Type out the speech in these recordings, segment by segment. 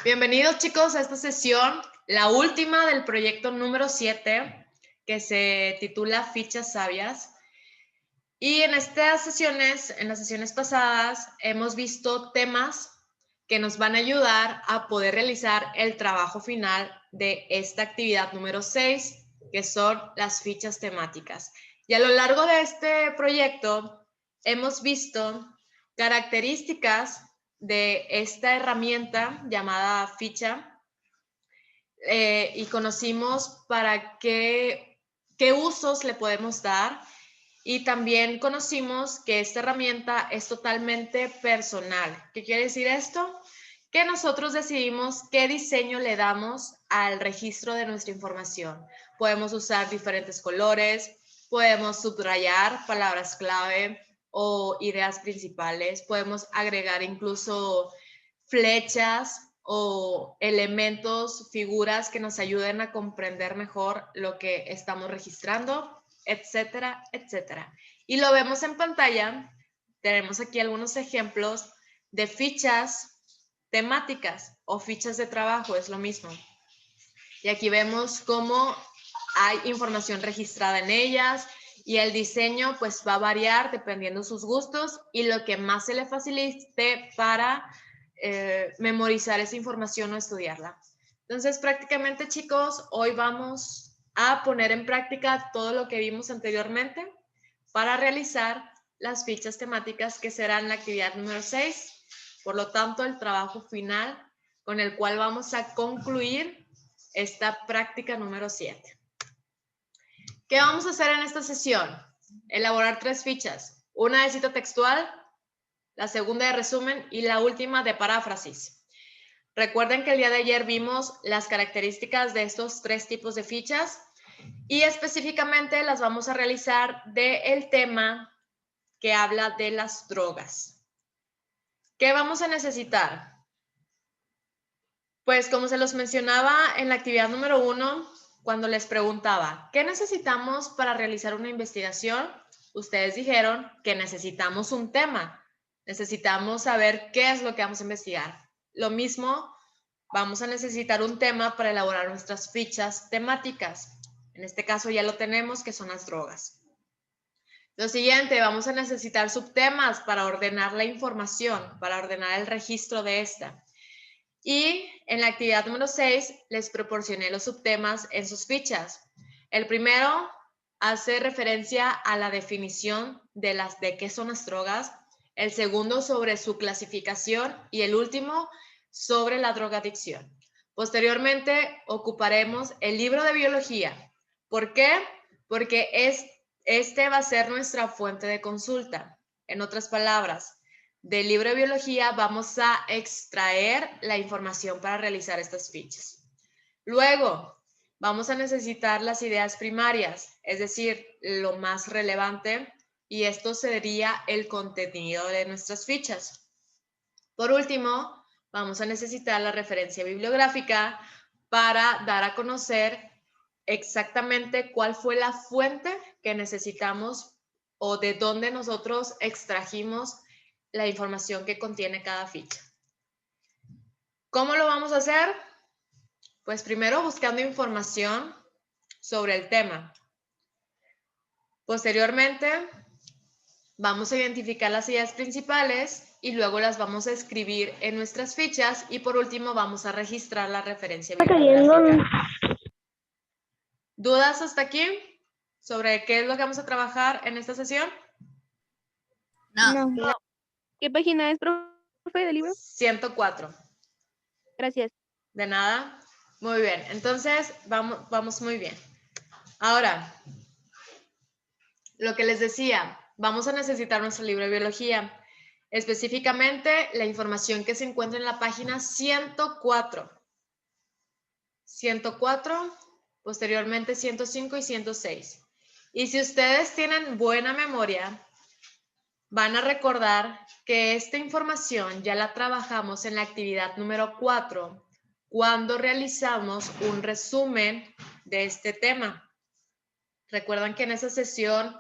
Bienvenidos chicos a esta sesión, la última del proyecto número 7, que se titula Fichas Sabias. Y en estas sesiones, en las sesiones pasadas, hemos visto temas que nos van a ayudar a poder realizar el trabajo final de esta actividad número 6, que son las fichas temáticas. Y a lo largo de este proyecto hemos visto características de esta herramienta llamada ficha y conocimos para qué usos le podemos dar. Y también conocimos que esta herramienta es totalmente personal. ¿Qué quiere decir esto? Que nosotros decidimos qué diseño le damos al registro de nuestra información. Podemos usar diferentes colores, podemos subrayar palabras clave o ideas principales, podemos agregar incluso flechas o elementos, figuras que nos ayuden a comprender mejor lo que estamos registrando, etcétera, etcétera. Y lo vemos en pantalla. Tenemos aquí algunos ejemplos de fichas temáticas o fichas de trabajo, es lo mismo. Y aquí vemos cómo hay información registrada en ellas y el diseño pues va a variar dependiendo de sus gustos y lo que más se le facilite para memorizar esa información o estudiarla. Entonces prácticamente chicos, hoy vamos a poner en práctica todo lo que vimos anteriormente para realizar las fichas temáticas que serán la actividad número 6. Por lo tanto, el trabajo final con el cual vamos a concluir esta práctica número 7. ¿Qué vamos a hacer en esta sesión? Elaborar 3 fichas. Una de cita textual, la segunda de resumen y la última de paráfrasis. Recuerden que el día de ayer vimos las características de estos 3 tipos de fichas y específicamente las vamos a realizar del tema que habla de las drogas. ¿Qué vamos a necesitar? Pues como se los mencionaba en la actividad número 1, cuando les preguntaba, ¿qué necesitamos para realizar una investigación? Ustedes dijeron que necesitamos un tema, necesitamos saber qué es lo que vamos a investigar. Lo mismo, vamos a necesitar un tema para elaborar nuestras fichas temáticas. En este caso ya lo tenemos, que son las drogas. Lo siguiente, vamos a necesitar subtemas para ordenar la información, para ordenar el registro de esta. Y en la actividad número 6 les proporcioné los subtemas en sus fichas. El primero hace referencia a la definición de qué son las drogas, el segundo sobre su clasificación y el último sobre la drogadicción. Posteriormente ocuparemos el libro de biología. ¿Por qué? Porque este va a ser nuestra fuente de consulta. En otras palabras, del libro de biología vamos a extraer la información para realizar estas fichas. Luego, vamos a necesitar las ideas primarias, es decir, lo más relevante, y esto sería el contenido de nuestras fichas. Por último, vamos a necesitar la referencia bibliográfica para dar a conocer exactamente cuál fue la fuente que necesitamos o de dónde nosotros extrajimos la información que contiene cada ficha. ¿Cómo lo vamos a hacer? Pues primero buscando información sobre el tema. Posteriormente, vamos a identificar las ideas principales y luego las vamos a escribir en nuestras fichas y por último vamos a registrar la referencia bibliográfica. ¿Dudas hasta aquí sobre qué es lo que vamos a trabajar en esta sesión? No. ¿Qué página es, profe, del libro? 104. Gracias. De nada. Muy bien. Entonces, vamos muy bien. Ahora, lo que les decía, vamos a necesitar nuestro libro de biología. Específicamente, la información que se encuentra en la página 104. 104, posteriormente 105 y 106. Y si ustedes tienen buena memoria, van a recordar que esta información ya la trabajamos en la actividad número 4, cuando realizamos un resumen de este tema. Recuerdan que en esa sesión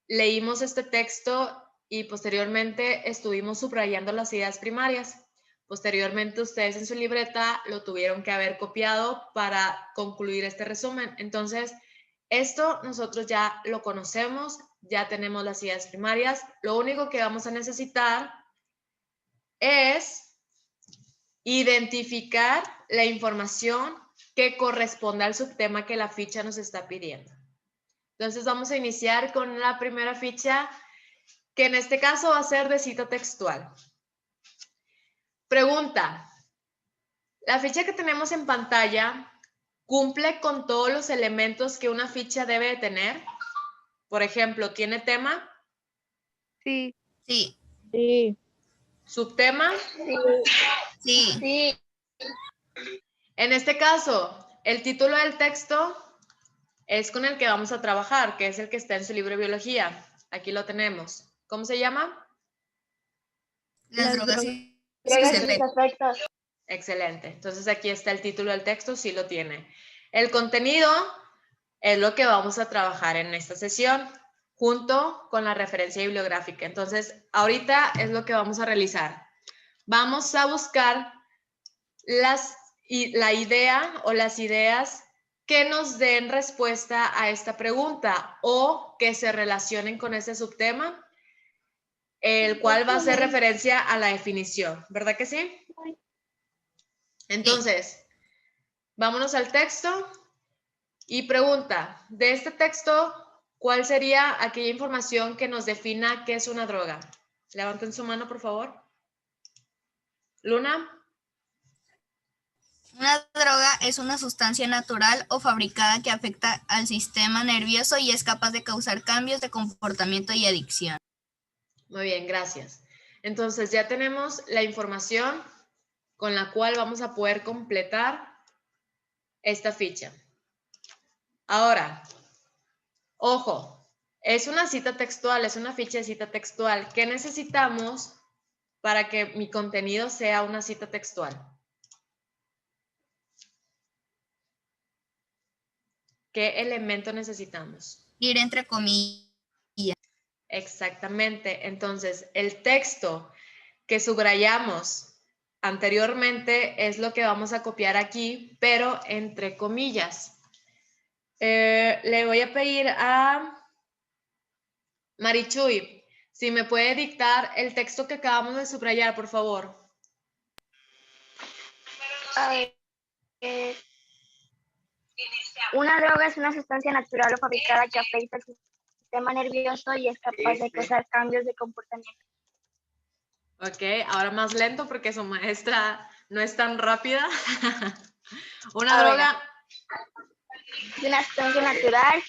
leímos este texto y posteriormente estuvimos subrayando las ideas primarias. Posteriormente, ustedes en su libreta lo tuvieron que haber copiado para concluir este resumen. Entonces, esto nosotros ya lo conocemos, ya tenemos las ideas primarias. Lo único que vamos a necesitar es identificar la información que corresponde al subtema que la ficha nos está pidiendo. Entonces, vamos a iniciar con la primera ficha, que en este caso va a ser de cita textual. Pregunta: ¿la ficha que tenemos en pantalla cumple con todos los elementos que una ficha debe de tener? Por ejemplo, ¿tiene tema? Sí. Sí. Sí. ¿Subtema? Sí. Sí. En este caso, el título del texto es con el que vamos a trabajar, que es el que está en su libro de biología. Aquí lo tenemos. ¿Cómo se llama? Las drogas y sus efectos. Excelente. Entonces aquí está el título del texto, sí lo tiene. El contenido es lo que vamos a trabajar en esta sesión, junto con la referencia bibliográfica. Entonces, ahorita es lo que vamos a realizar. Vamos a buscar la idea o las ideas que nos den respuesta a esta pregunta o que se relacionen con ese subtema, el cual va a hacer referencia a la definición, ¿verdad que sí? Entonces, vámonos al texto y pregunta: de este texto, ¿cuál sería aquella información que nos defina qué es una droga? Levanten su mano, por favor. Luna. Una droga es una sustancia natural o fabricada que afecta al sistema nervioso y es capaz de causar cambios de comportamiento y adicción. Muy bien, gracias. Entonces ya tenemos la información con la cual vamos a poder completar esta ficha. Ahora, ojo, es una cita textual, es una ficha de cita textual. ¿Qué necesitamos para que mi contenido sea una cita textual? ¿Qué elemento necesitamos? Ir entre comillas. Exactamente. Entonces, el texto que subrayamos anteriormente es lo que vamos a copiar aquí, pero entre comillas. Le voy a pedir a Marichuy si me puede dictar el texto que acabamos de subrayar, por favor. Una droga es una sustancia natural o fabricada que afecta al sistema nervioso y es capaz de causar cambios de comportamiento. Ok, ahora más lento porque su maestra no es tan rápida. Una droga Es una sustancia natural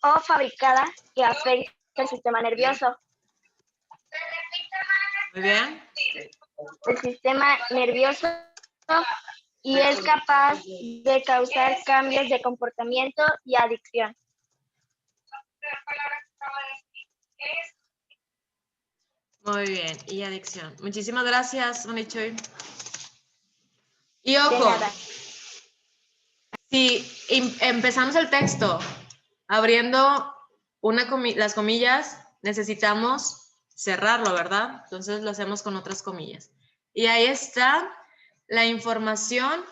o fabricada que afecta al sistema nervioso. Muy bien. El sistema nervioso y es capaz de causar cambios de comportamiento y adicción. Muy bien, y adicción. Muchísimas gracias, Marichuy. Y De ojo, nada. si empezamos el texto abriendo las comillas, necesitamos cerrarlo, ¿verdad? Entonces lo hacemos con otras comillas. Y ahí está la información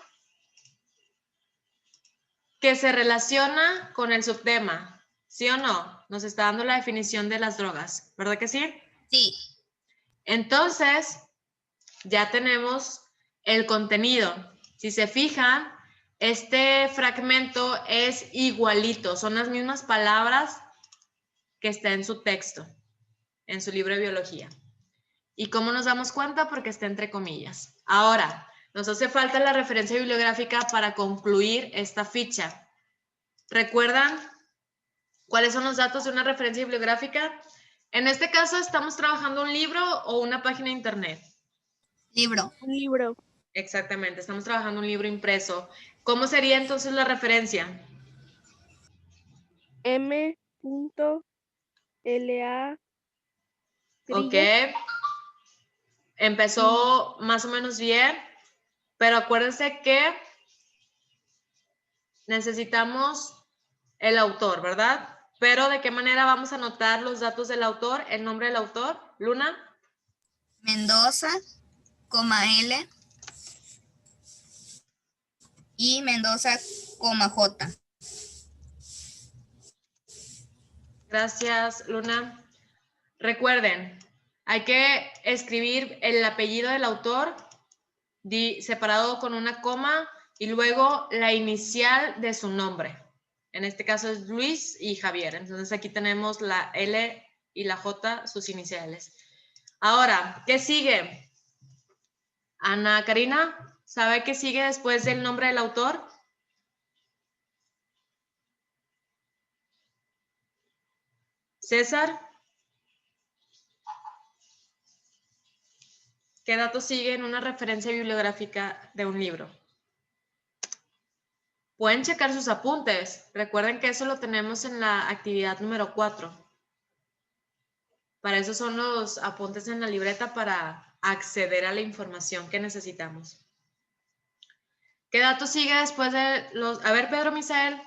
que se relaciona con el subtema. ¿Sí o no? Nos está dando la definición de las drogas, ¿verdad que sí? Sí. Entonces, ya tenemos el contenido. Si se fijan, este fragmento es igualito, son las mismas palabras que está en su texto, en su libro de biología. ¿Y cómo nos damos cuenta? Porque está entre comillas. Ahora, nos hace falta la referencia bibliográfica para concluir esta ficha. ¿Recuerdan cuáles son los datos de una referencia bibliográfica? En este caso, ¿estamos trabajando un libro o una página de internet? Libro. Un libro. Exactamente, estamos trabajando un libro impreso. ¿Cómo sería entonces la referencia? M.LA. Ok, empezó más o menos bien, pero acuérdense que necesitamos el autor, ¿verdad? Pero ¿de qué manera vamos a anotar los datos del autor, el nombre del autor? Luna. Mendoza. L y Mendoza, J. Gracias, Luna. Recuerden, hay que escribir el apellido del autor separado con una coma y luego la inicial de su nombre. En este caso es Luis y Javier. Entonces aquí tenemos la L y la J, sus iniciales. Ahora, ¿qué sigue? Ana Karina, ¿sabe qué sigue después del nombre del autor? César, ¿qué datos sigue en una referencia bibliográfica de un libro? Pueden checar sus apuntes. Recuerden que eso lo tenemos en la actividad número 4. Para eso son los apuntes en la libreta para acceder a la información que necesitamos. ¿Qué datos sigue después de los...? A ver, Pedro Misael.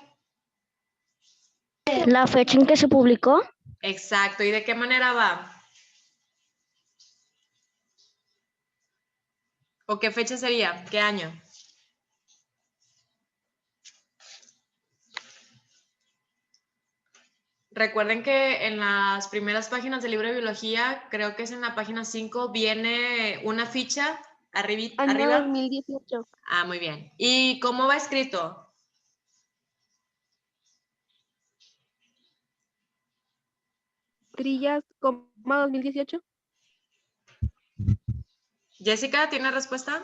La fecha en que se publicó. Exacto. ¿Y de qué manera va? ¿O qué fecha sería? ¿Qué año? Recuerden que en las primeras páginas del libro de biología, creo que es en la página 5, viene una ficha arriba. Año 2018. Ah, muy bien. ¿Y cómo va escrito? Trillas, 2018. Jessica, ¿tiene respuesta?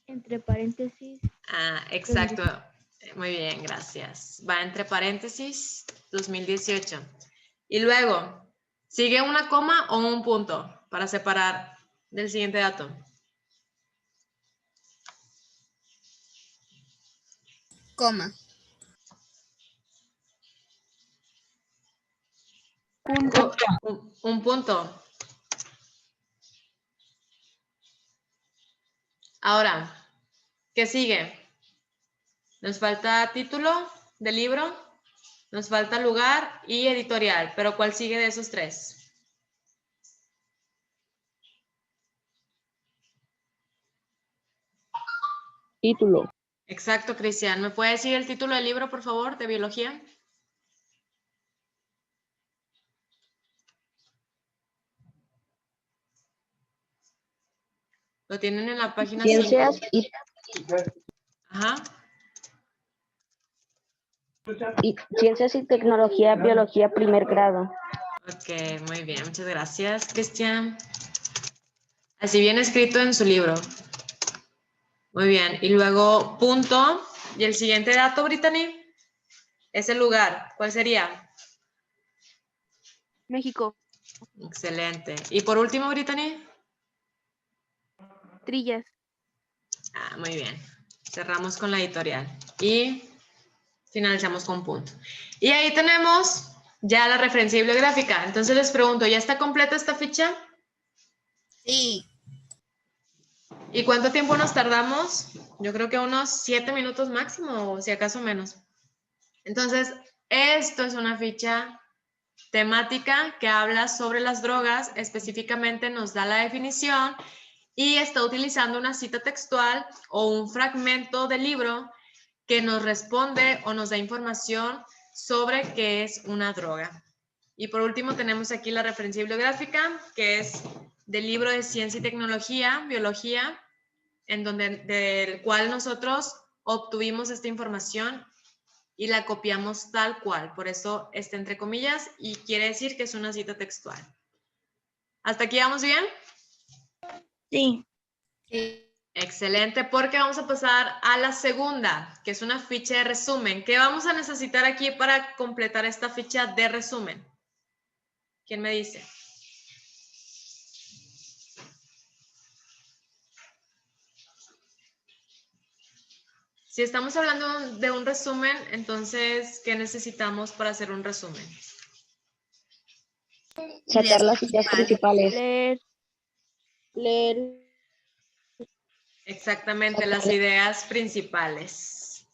Entre paréntesis. Ah, exacto. Muy bien, gracias. Va entre paréntesis 2018. Y luego, ¿sigue una coma o un punto para separar del siguiente dato? Coma. Punto. Un punto. Ahora, ¿qué sigue? Nos falta título del libro, nos falta lugar y editorial, pero ¿cuál sigue de esos tres? Título. Exacto, Cristian. ¿Me puede decir el título del libro, por favor, de biología? Lo tienen en la página 5. Ajá. Ciencias y tecnología, biología, primer grado. Ok, muy bien. Muchas gracias, Cristian. Así viene escrito en su libro. Muy bien. Y luego, punto. Y el siguiente dato, Brittany, es el lugar. ¿Cuál sería? México. Excelente. Y por último, Brittany. Trillas. Ah, muy bien. Cerramos con la editorial. Y finalizamos con punto. Y ahí tenemos ya la referencia bibliográfica. Entonces les pregunto, ¿ya está completa esta ficha? Sí. ¿Y cuánto tiempo nos tardamos? Yo creo que unos 7 minutos máximo, o si acaso menos. Entonces, esto es una ficha temática que habla sobre las drogas, específicamente nos da la definición y está utilizando una cita textual o un fragmento del libro que nos responde o nos da información sobre qué es una droga. Y por último tenemos aquí la referencia bibliográfica, que es del libro de Ciencia y Tecnología, Biología, del cual nosotros obtuvimos esta información y la copiamos tal cual. Por eso está entre comillas y quiere decir que es una cita textual. ¿Hasta aquí vamos bien? Sí. Excelente, porque vamos a pasar a la segunda, que es una ficha de resumen. ¿Qué vamos a necesitar aquí para completar esta ficha de resumen? ¿Quién me dice? Si estamos hablando de un resumen, entonces, ¿qué necesitamos para hacer un resumen? Sacar las ideas principales. Leer. Exactamente, las ideas principales.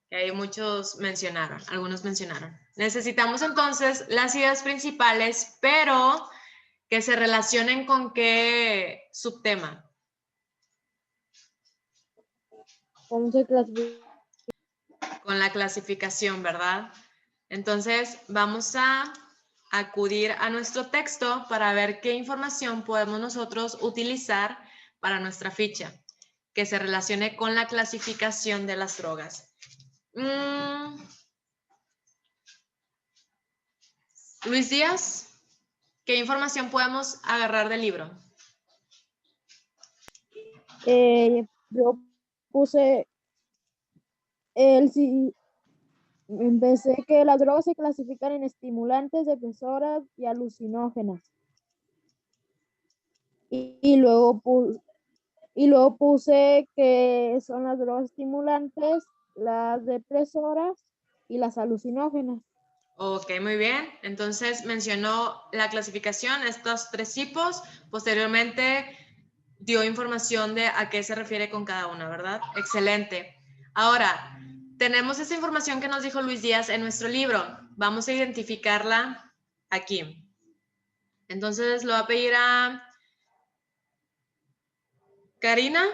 Que ahí muchos mencionaron, algunos mencionaron. Necesitamos entonces las ideas principales, pero que se relacionen con qué subtema. ¿Cómo se clasifica? Con la clasificación, ¿verdad? Entonces, vamos a acudir a nuestro texto para ver qué información podemos nosotros utilizar para nuestra ficha que se relacione con la clasificación de las drogas. Luis Díaz, ¿qué información podemos agarrar del libro? Yo puse empecé que las drogas se clasifican en estimulantes, depresoras y alucinógenas. Y luego puse que son las drogas estimulantes, las depresoras y las alucinógenas. Ok, muy bien. Entonces mencionó la clasificación, estos 3 tipos. Posteriormente dio información de a qué se refiere con cada una, ¿verdad? Excelente. Ahora, tenemos esa información que nos dijo Luis Díaz en nuestro libro. Vamos a identificarla aquí. Entonces, lo voy a pedir a Karina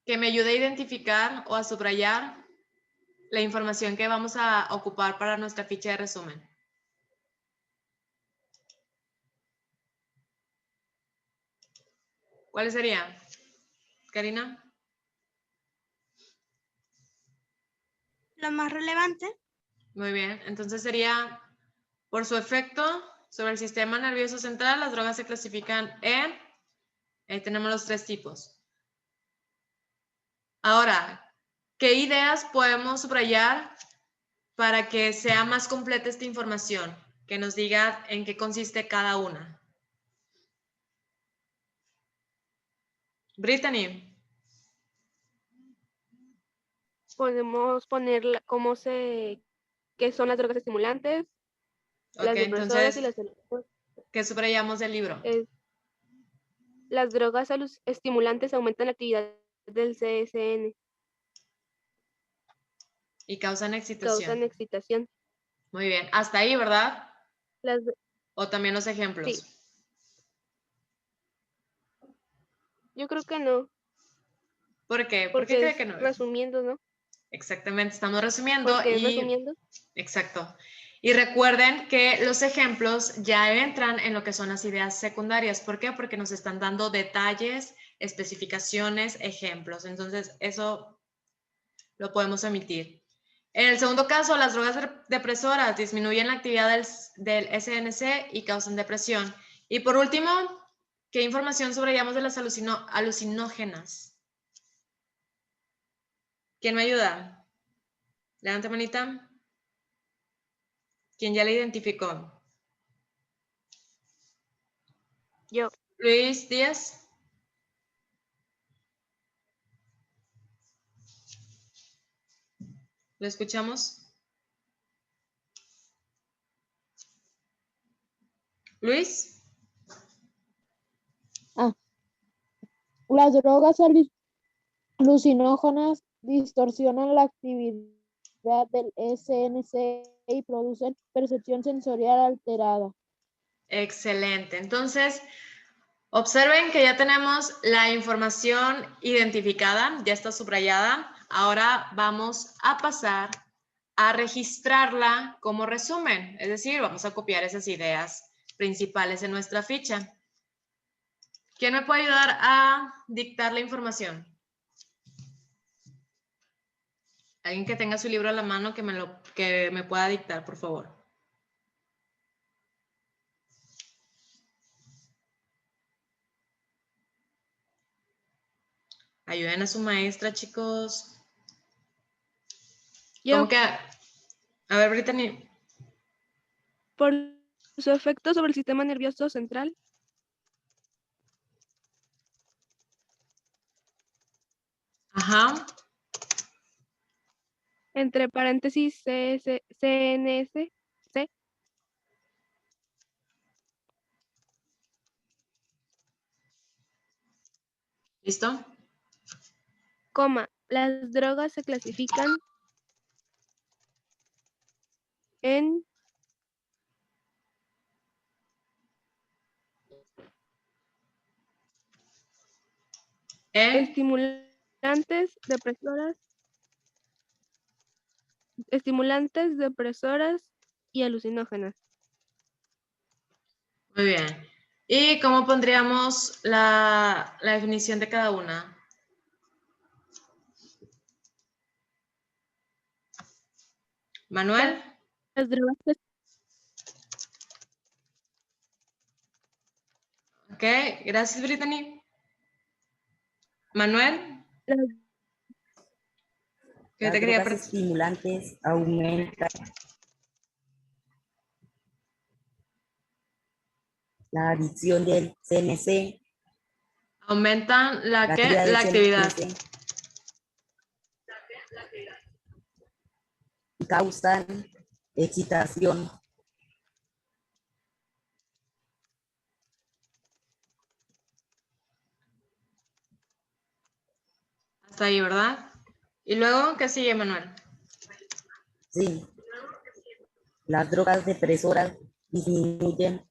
que me ayude a identificar o a subrayar la información que vamos a ocupar para nuestra ficha de resumen. ¿Cuál sería, Karina? Lo más relevante. Muy bien, entonces sería, por su efecto sobre el sistema nervioso central, las drogas se clasifican en, ahí tenemos los 3 tipos. Ahora, ¿qué ideas podemos subrayar para que sea más completa esta información? Que nos diga en qué consiste cada una. Brittany. Podemos poner qué son las drogas estimulantes, las Ok, depresoras y entonces, ¿qué subrayamos del libro? las drogas estimulantes aumentan la actividad del CSN. Y causan excitación. Causan excitación. Muy bien, hasta ahí, ¿verdad? Las, O también los ejemplos. sí. Yo creo que no. ¿Por qué? ¿Por qué Porque cree es que no? resumiendo, ¿no? Exactamente, estamos resumiendo Porque es y... resumiendo. Exacto. Y recuerden que los ejemplos ya entran en lo que son las ideas secundarias. ¿Por qué? Porque nos están dando detalles, especificaciones, ejemplos. Entonces, eso lo podemos omitir. En el segundo caso, las drogas depresoras disminuyen la actividad del SNC y causan depresión. Y por último, ¿qué información subrayamos de las alucinógenas? ¿Quién me ayuda? Levanta manita. ¿Quién ya la identificó? Yo. Luis Díaz. ¿Lo escuchamos? Luis. Las drogas alucinógenas distorsionan la actividad del SNC y producen percepción sensorial alterada. Excelente. Entonces, observen que ya tenemos la información identificada, ya está subrayada. Ahora vamos a pasar a registrarla como resumen, es decir, vamos a copiar esas ideas principales en nuestra ficha. ¿Quién me puede ayudar a dictar la información? Alguien que tenga su libro a la mano que me pueda dictar, por favor. Ayuden a su maestra, chicos. Yo. ¿Cómo que? A ver, Brittany. Por su efecto sobre el sistema nervioso central. Ajá. Entre paréntesis CNS. C. ¿Listo? Coma. Las drogas se clasifican en Estimulantes, depresoras y alucinógenas. Muy bien. ¿Y cómo pondríamos la definición de cada una? Manuel. Las drogas Ok, gracias, Brittany. Manuel. ¿Qué Las te quería drogas estimulantes aumentan la adicción del CNC. Aumentan la del actividad. CNC. Y causan excitación. Hasta ahí, ¿verdad? Y luego, ¿qué sigue, Manuel? Sí. Las drogas depresoras disminuyen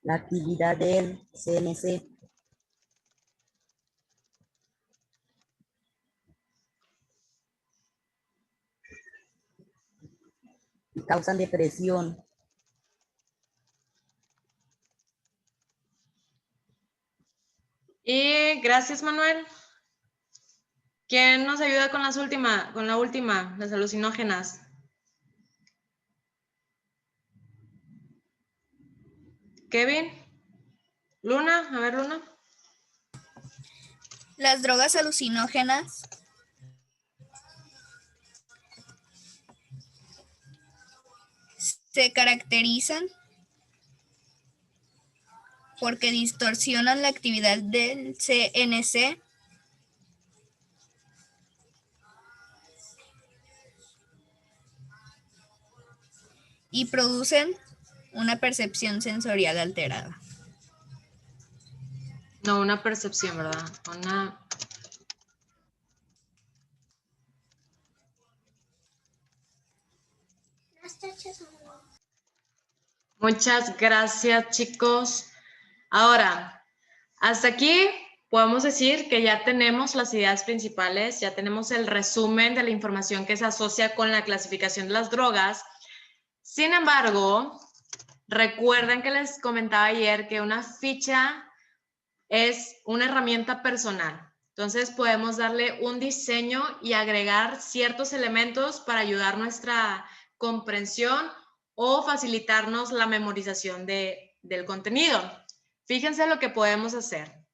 la actividad del CNC. Y causan depresión. Y gracias, Manuel. ¿Quién nos ayuda con la última, las alucinógenas? Kevin. Luna, a ver, Luna. Las drogas alucinógenas se caracterizan porque distorsionan la actividad del CNC y producen una percepción sensorial alterada. No, una percepción, ¿verdad? Muchas gracias, chicos. Ahora, hasta aquí podemos decir que ya tenemos las ideas principales, ya tenemos el resumen de la información que se asocia con la clasificación de las drogas. Sin embargo, recuerden que les comentaba ayer que una ficha es una herramienta personal. Entonces podemos darle un diseño y agregar ciertos elementos para ayudar nuestra comprensión o facilitarnos la memorización del contenido. Fíjense lo que podemos hacer.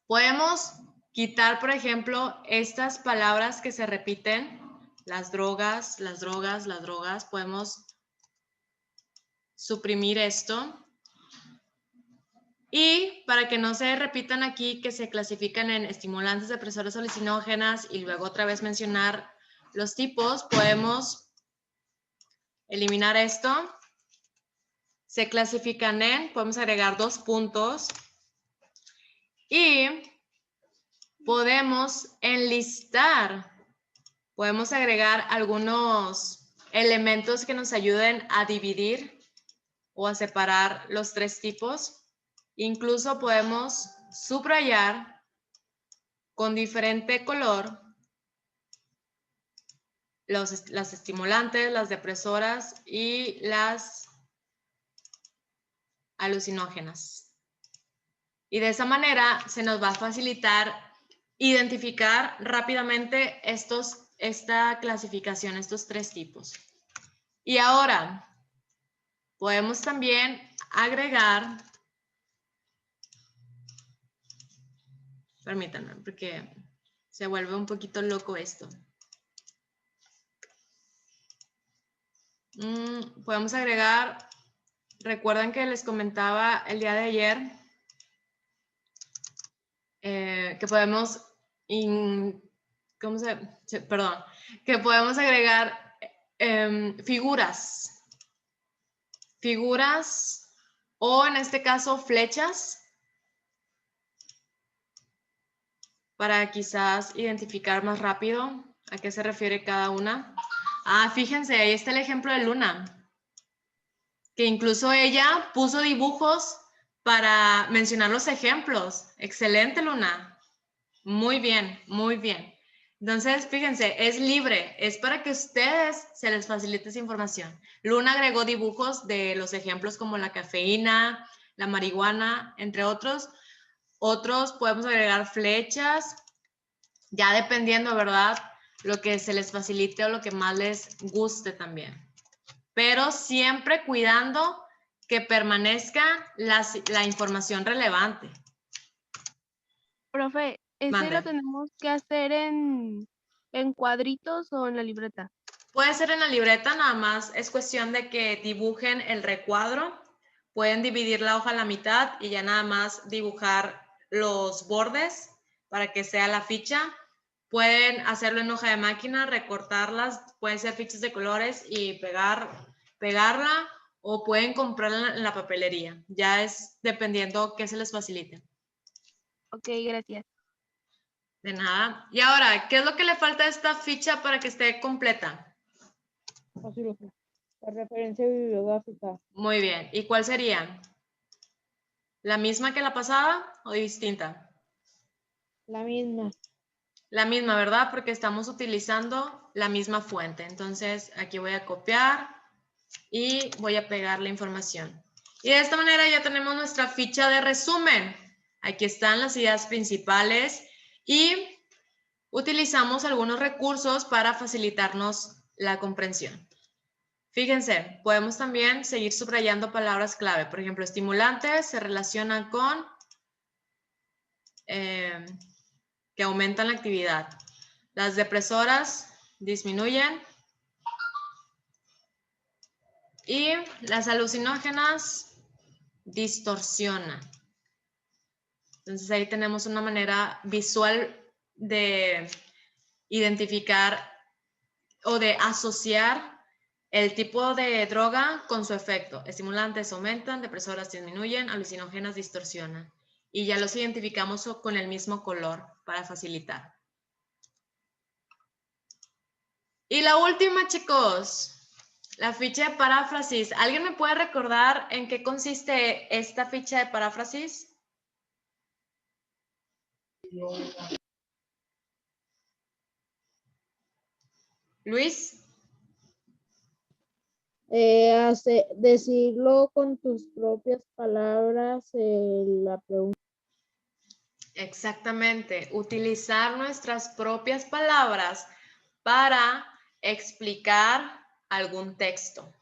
Podemos quitar, por ejemplo, estas palabras que se repiten, las drogas, las drogas, las drogas. Podemos suprimir esto. Y para que no se repitan aquí que se clasifican en estimulantes, depresores, alucinógenas y luego otra vez mencionar los tipos, podemos eliminar esto. Se clasifican en, podemos agregar 2 puntos y podemos enlistar, podemos agregar algunos elementos que nos ayuden a dividir o a separar los 3 tipos. Incluso podemos subrayar con diferente color las estimulantes, las depresoras y las alucinógenas. Y de esa manera se nos va a facilitar identificar rápidamente esta clasificación, estos 3 tipos. Y ahora podemos también agregar, permítanme porque se vuelve un poquito loco esto. Podemos agregar, recuerdan que les comentaba el día de ayer que podemos, que podemos agregar figuras o en este caso flechas para quizás identificar más rápido a qué se refiere cada una. Fíjense, ahí está el ejemplo de Luna, que incluso ella puso dibujos para mencionar los ejemplos. Excelente, Luna. Muy bien, muy bien. Entonces, fíjense, es libre, es para que ustedes se les facilite esa información. Luna agregó dibujos de los ejemplos como la cafeína, la marihuana, entre otros. Otros podemos agregar flechas, ya dependiendo, ¿verdad? Lo que se les facilite o lo que más les guste también. Pero siempre cuidando que permanezca la información relevante. Profe, ¿ese Mande. lo tenemos que hacer en cuadritos o en la libreta? Puede ser en la libreta, nada más es cuestión de que dibujen el recuadro. Pueden dividir la hoja a la mitad y ya nada más dibujar los bordes para que sea la ficha. Pueden hacerlo en hoja de máquina, recortarlas, pueden ser fichas de colores y pegarla, o pueden comprarla en la papelería. Ya es dependiendo qué se les facilite. Ok, gracias. De nada. Y ahora, ¿qué es lo que le falta a esta ficha para que esté completa? Así lo fue. La referencia bibliográfica. Muy bien. ¿Y cuál sería? ¿La misma que la pasada o distinta? La misma. La misma, ¿verdad? Porque estamos utilizando la misma fuente. Entonces, aquí voy a copiar y voy a pegar la información. Y de esta manera ya tenemos nuestra ficha de resumen. Aquí están las ideas principales y utilizamos algunos recursos para facilitarnos la comprensión. Fíjense, podemos también seguir subrayando palabras clave. Por ejemplo, estimulantes se relacionan con que aumentan la actividad. Las depresoras disminuyen. Y las alucinógenas distorsionan. Entonces ahí tenemos una manera visual de identificar o de asociar el tipo de droga con su efecto. Estimulantes aumentan, depresoras disminuyen, alucinógenas distorsionan. Y ya los identificamos con el mismo color para facilitar. Y la última, chicos, la ficha de paráfrasis. ¿Alguien me puede recordar en qué consiste esta ficha de paráfrasis? Luis. Decirlo con tus propias palabras, la pregunta. Exactamente, utilizar nuestras propias palabras para explicar algún texto.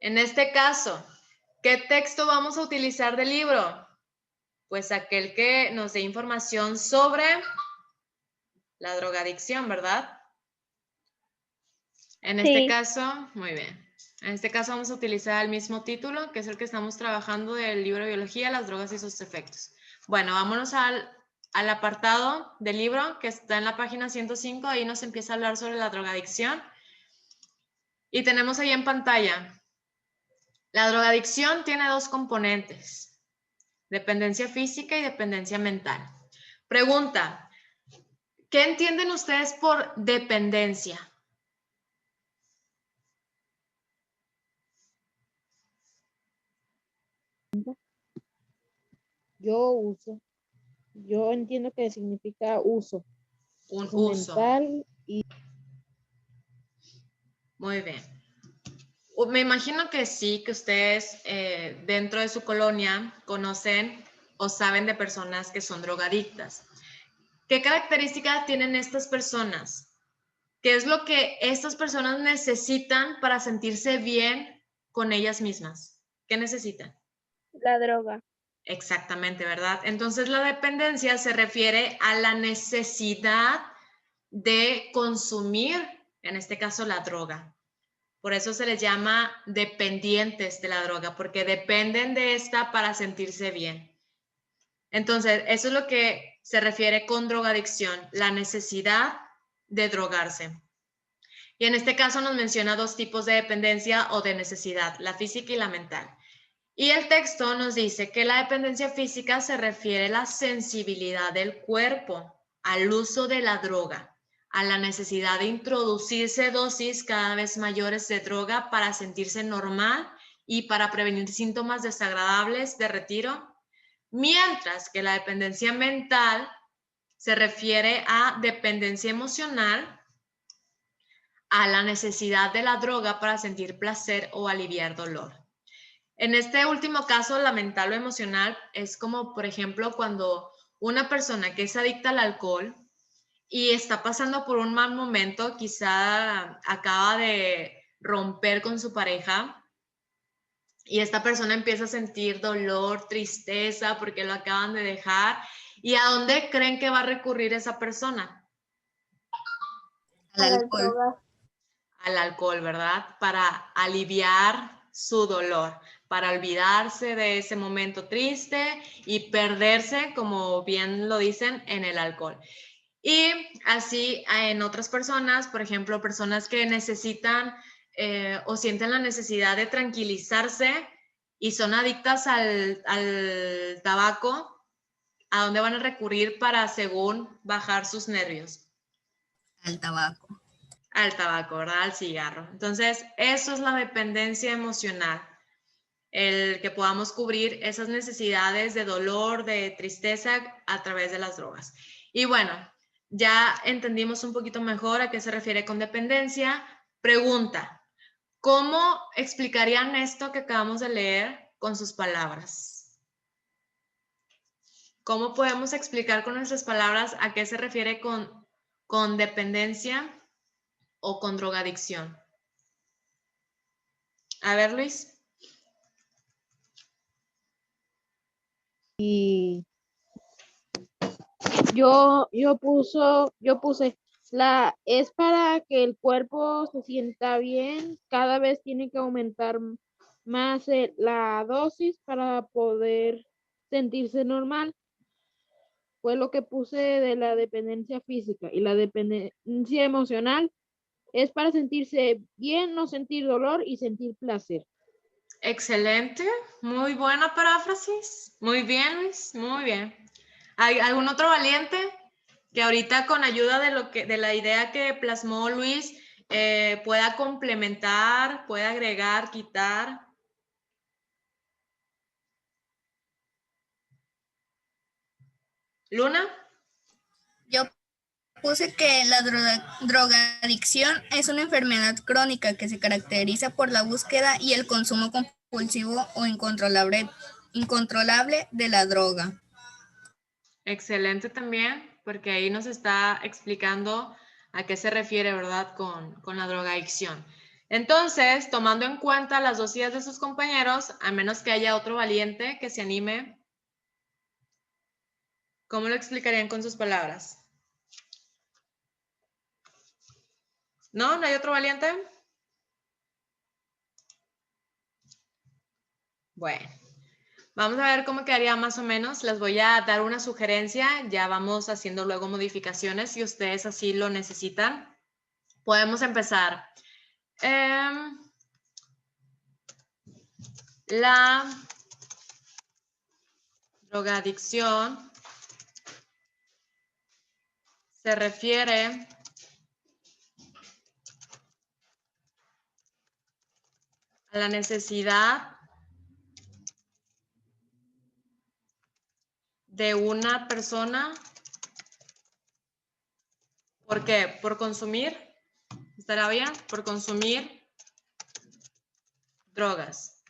En este caso, ¿qué texto vamos a utilizar del libro? Pues aquel que nos dé información sobre la drogadicción, ¿verdad? En este caso, muy bien. En este caso vamos a utilizar el mismo título, que es el que estamos trabajando del libro de biología, las drogas y sus efectos. Bueno, vámonos al apartado del libro que está en la página 105. Ahí nos empieza a hablar sobre la drogadicción. Y tenemos ahí en pantalla. La drogadicción tiene dos componentes: dependencia física y dependencia mental. Pregunta: ¿qué entienden ustedes por dependencia? Yo entiendo que significa uso. Un Uso uso. mental y Muy bien. Me imagino que sí, que ustedes dentro de su colonia conocen o saben de personas que son drogadictas. ¿Qué características tienen estas personas? ¿Qué es lo que estas personas necesitan para sentirse bien con ellas mismas? ¿Qué necesitan? La droga. Exactamente, ¿verdad? Entonces la dependencia se refiere a la necesidad de consumir, en este caso, la droga. Por eso se les llama dependientes de la droga, porque dependen de esta para sentirse bien. Entonces, eso es lo que se refiere con drogadicción, la necesidad de drogarse. Y en este caso nos menciona dos tipos de dependencia o de necesidad, la física y la mental. Y el texto nos dice que la dependencia física se refiere a la sensibilidad del cuerpo al uso de la droga, a la necesidad de introducirse dosis cada vez mayores de droga para sentirse normal y para prevenir síntomas desagradables de retiro, mientras que la dependencia mental se refiere a dependencia emocional, a la necesidad de la droga para sentir placer o aliviar dolor. En este último caso, la mental o emocional es como, por ejemplo, cuando una persona que es adicta al alcohol y está pasando por un mal momento, quizá acaba de romper con su pareja y esta persona empieza a sentir dolor, tristeza porque lo acaban de dejar. ¿Y a dónde creen que va a recurrir esa persona? Al alcohol. Al alcohol, ¿verdad? Para aliviar su dolor, para olvidarse de ese momento triste y perderse, como bien lo dicen, en el alcohol. Y así en otras personas, por ejemplo, personas que necesitan o sienten la necesidad de tranquilizarse y son adictas al tabaco, ¿a dónde van a recurrir para, según, bajar sus nervios? Al tabaco. Al tabaco, ¿verdad? Al cigarro. Entonces, eso es la dependencia emocional, el que podamos cubrir esas necesidades de dolor, de tristeza a través de las drogas. Y bueno, ya entendimos un poquito mejor a qué se refiere con dependencia. Pregunta, ¿cómo explicarían esto que acabamos de leer con sus palabras? ¿Cómo podemos explicar con nuestras palabras a qué se refiere con dependencia o con drogadicción? A ver, Luis. Y yo puse es para que el cuerpo se sienta bien, cada vez tiene que aumentar más la dosis para poder sentirse normal. Fue lo que puse de la dependencia física. Y la dependencia emocional es para sentirse bien, no sentir dolor y sentir placer. Excelente, muy buena paráfrasis. Muy bien, Luis, muy bien. ¿Hay algún otro valiente que ahorita con ayuda de la idea que plasmó Luis pueda complementar, pueda agregar, quitar? ¿Luna? Yo puse que la drogadicción es una enfermedad crónica que se caracteriza por la búsqueda y el consumo compulsivo o incontrolable de la droga. Excelente también, porque ahí nos está explicando a qué se refiere, ¿verdad? Con la drogadicción. Entonces, tomando en cuenta las 2 ideas de sus compañeros, a menos que haya otro valiente que se anime, ¿cómo lo explicarían con sus palabras? ¿No? ¿No hay otro valiente? Bueno, vamos a ver cómo quedaría más o menos. Les voy a dar una sugerencia. Ya vamos haciendo luego modificaciones si ustedes así lo necesitan. Podemos empezar. La drogadicción se refiere a la necesidad de una persona. ¿Por qué? Por consumir. ¿Estará bien? Por consumir drogas.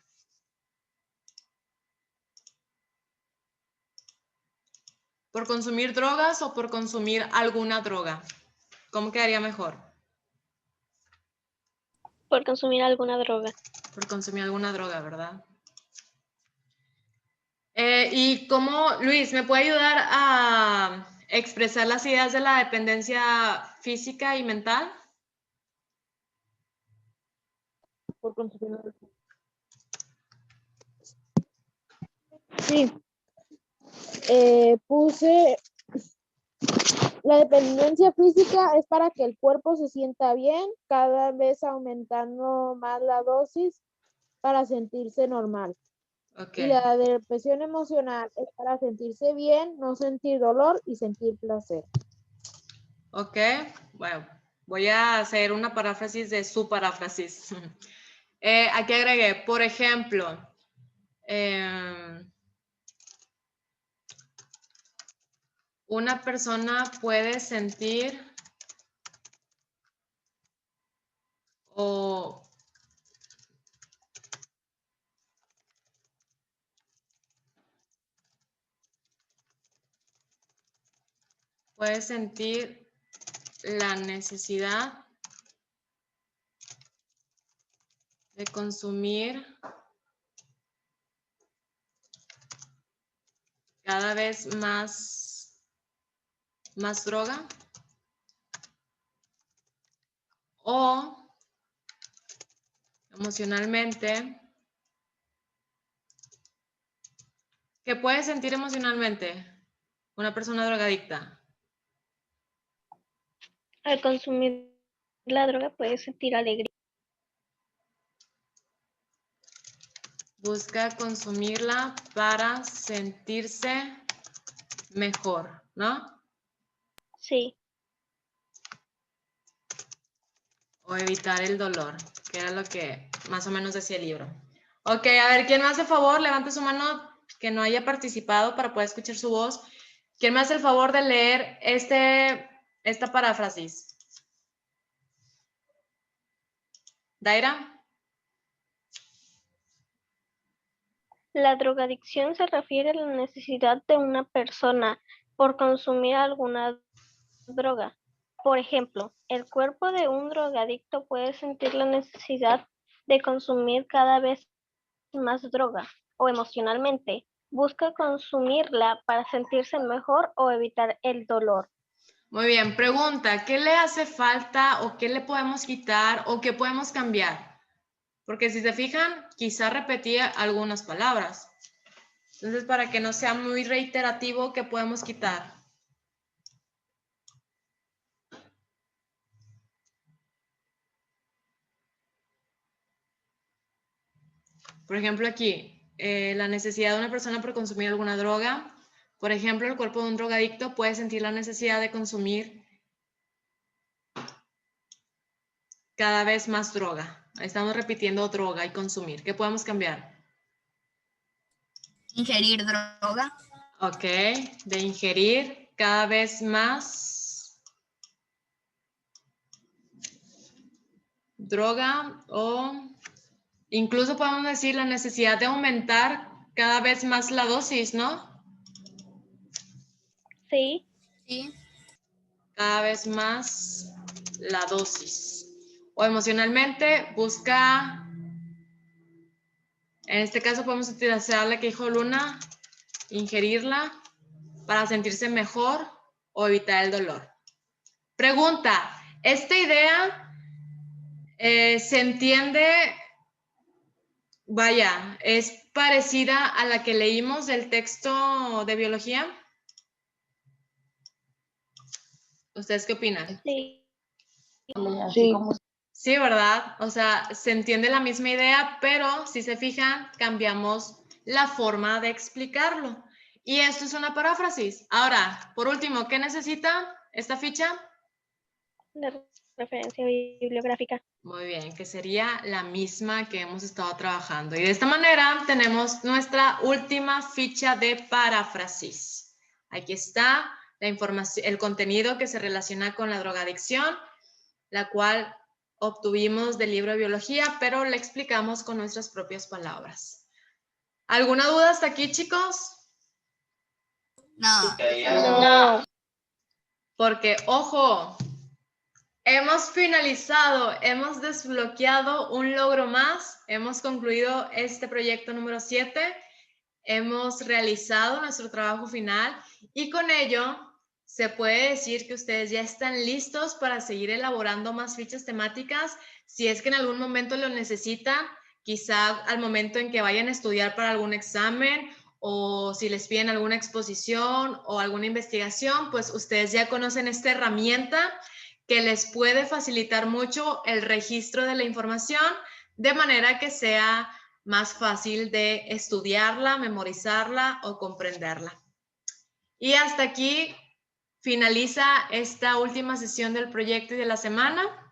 ¿Por consumir drogas o por consumir alguna droga? ¿Cómo quedaría mejor? Por consumir alguna droga. Por consumir alguna droga, ¿verdad? ¿Y cómo, Luis, me puede ayudar a expresar las ideas de la dependencia física y mental? Por consumir. Sí. Puse la dependencia física es para que el cuerpo se sienta bien, cada vez aumentando más la dosis para sentirse normal. Okay. Y la depresión emocional es para sentirse bien, no sentir dolor y sentir placer. Ok, bueno, voy a hacer una paráfrasis de su paráfrasis. Aquí agregué, por ejemplo, una persona puede sentir o puede sentir la necesidad de consumir cada vez más droga o emocionalmente. ¿Qué puede sentir emocionalmente una persona drogadicta? Al consumir la droga puede sentir alegría. Busca consumirla para sentirse mejor, ¿no? Sí. O evitar el dolor, que era lo que más o menos decía el libro. Ok, a ver, ¿quién me hace el favor? Levante su mano que no haya participado para poder escuchar su voz. ¿Quién me hace el favor de leer esta paráfrasis? ¿Daira? La drogadicción se refiere a la necesidad de una persona por consumir alguna droga. Por ejemplo, el cuerpo de un drogadicto puede sentir la necesidad de consumir cada vez más droga o emocionalmente busca consumirla para sentirse mejor o evitar el dolor. Muy bien, pregunta, ¿qué le hace falta o qué le podemos quitar o qué podemos cambiar? Porque si se fijan, quizá repetía algunas palabras. Entonces, para que no sea muy reiterativo, ¿qué podemos quitar? Por ejemplo, aquí, la necesidad de una persona por consumir alguna droga. Por ejemplo, el cuerpo de un drogadicto puede sentir la necesidad de consumir cada vez más droga. Estamos repitiendo droga y consumir. ¿Qué podemos cambiar? Ingerir droga. Ok, de ingerir cada vez más droga o incluso podemos decir la necesidad de aumentar cada vez más la dosis, ¿no? Sí. Sí. Cada vez más la dosis. O emocionalmente busca, en este caso podemos utilizar la que dijo Luna, ingerirla para sentirse mejor o evitar el dolor. Pregunta, ¿esta idea se entiende, vaya, es parecida a la que leímos del texto de biología? ¿Ustedes qué opinan? Sí. Sí. Sí, ¿verdad? O sea, se entiende la misma idea, pero si se fijan, cambiamos la forma de explicarlo. Y esto es una paráfrasis. Ahora, por último, ¿qué necesita esta ficha? La referencia bibliográfica. Muy bien, que sería la misma que hemos estado trabajando. Y de esta manera tenemos nuestra última ficha de paráfrasis. Aquí está la información, el contenido que se relaciona con la drogadicción, la cual obtuvimos del libro de biología, pero le explicamos con nuestras propias palabras. ¿Alguna duda hasta aquí, chicos? No. No. Porque, ojo, hemos finalizado, hemos desbloqueado un logro más, hemos concluido este proyecto número 7, hemos realizado nuestro trabajo final y con ello se puede decir que ustedes ya están listos para seguir elaborando más fichas temáticas si es que en algún momento lo necesitan, quizá al momento en que vayan a estudiar para algún examen o si les piden alguna exposición o alguna investigación, pues ustedes ya conocen esta herramienta que les puede facilitar mucho el registro de la información de manera que sea más fácil de estudiarla, memorizarla o comprenderla. Y hasta aquí finaliza esta última sesión del proyecto y de la semana.